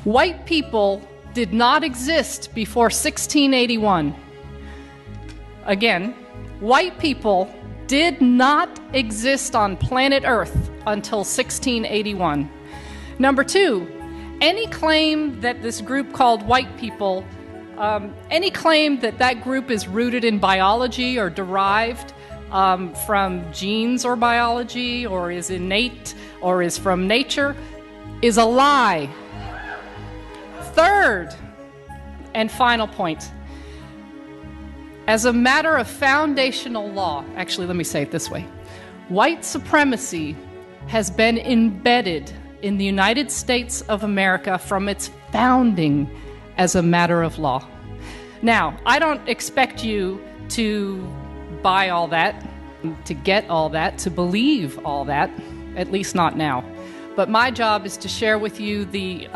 White people did not exist before 1681. Again, white people did not exist on planet Earth until 1681. Number two, any claim that this group called white people, any claim that that group is rooted in biology or derived from genes or biology or is innate or is from nature is a lie. Third and final point. As a matter of foundational law, actually, let me say it this way. White supremacy has been embedded in the United States of America from its founding as a matter of law. Now, I don't expect you to buy all that, to get all that, to believe all that, at least not now. But my job is to share with you the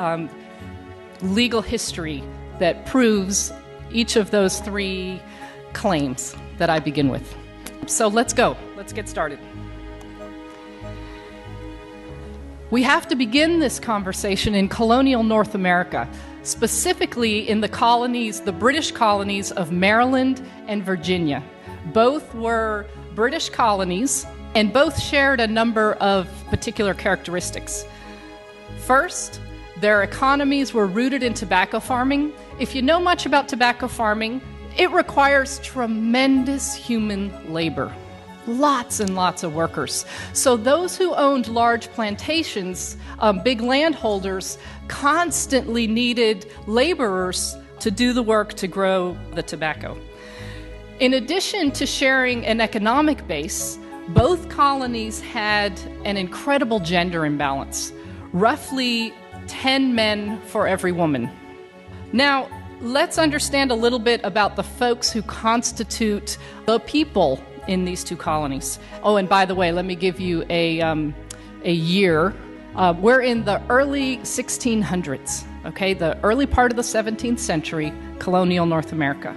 legal history that proves each of those three claims that I begin with. So let's go. Let's get started. We have to begin this conversation in colonial North America, specifically in the colonies, the British colonies of Maryland and Virginia. Both were British colonies, and both shared a number of particular characteristics. First, their economies were rooted in tobacco farming. If you know much about tobacco farming, it requires tremendous human labor. Lots and lots of workers. So those who owned large plantations, big landholders, constantly needed laborers to do the work to grow the tobacco. In addition to sharing an economic base, both colonies had an incredible gender imbalance, roughly 10 men for every woman. Now, let's understand a little bit about the folks who constitute the people in these two colonies. Oh, and by the way, let me give you a year. We're in the early 1600s, okay? The early part of the 17th century, colonial North America.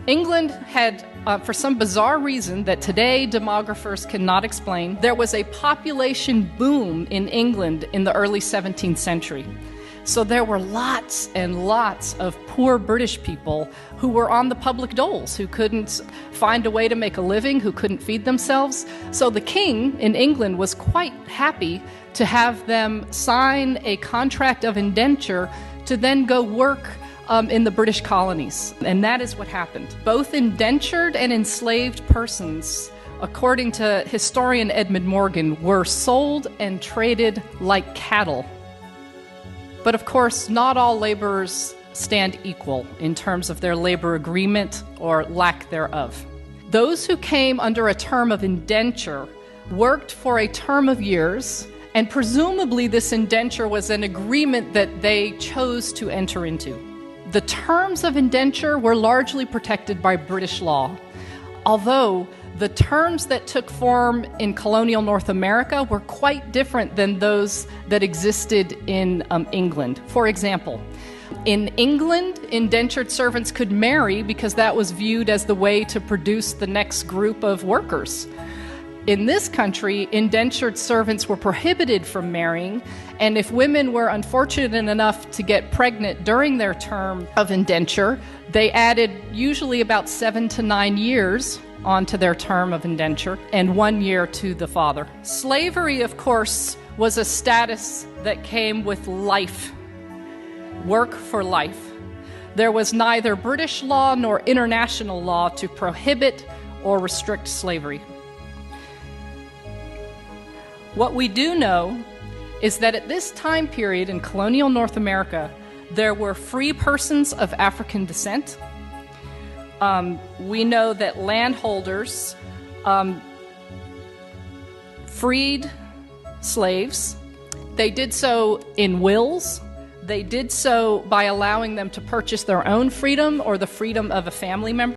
England had, for some bizarre reason that today demographers cannot explain, there was a population boom in England in the early 17th century. So there were lots and lots of poor British people who were on the public doles, who couldn't find a way to make a living, who couldn't feed themselves. So the king in England was quite happy to have them sign a contract of indenture to then go work in the British colonies. And that is what happened. Both indentured and enslaved persons, according to historian Edmund Morgan, were sold and traded like cattle. But of course, not all laborers stand equal in terms of their labor agreement or lack thereof. Those who came under a term of indenture worked for a term of years, and presumably this indenture was an agreement that they chose to enter into. The terms of indenture were largely protected by British law, although the terms that took form in colonial North America were quite different than those that existed in England. For example, in England, indentured servants could marry because that was viewed as the way to produce the next group of workers. In this country, indentured servants were prohibited from marrying, and if women were unfortunate enough to get pregnant during their term of indenture, they added usually about 7 to 9 years onto their term of indenture and 1 year to the father. Slavery, of course, was a status that came with life, work for life. There was neither British law nor international law to prohibit or restrict slavery. What we do know is that at this time period in colonial North America, there were free persons of African descent. We know that landholders freed slaves. They did so in wills. They did so by allowing them to purchase their own freedom or the freedom of a family member.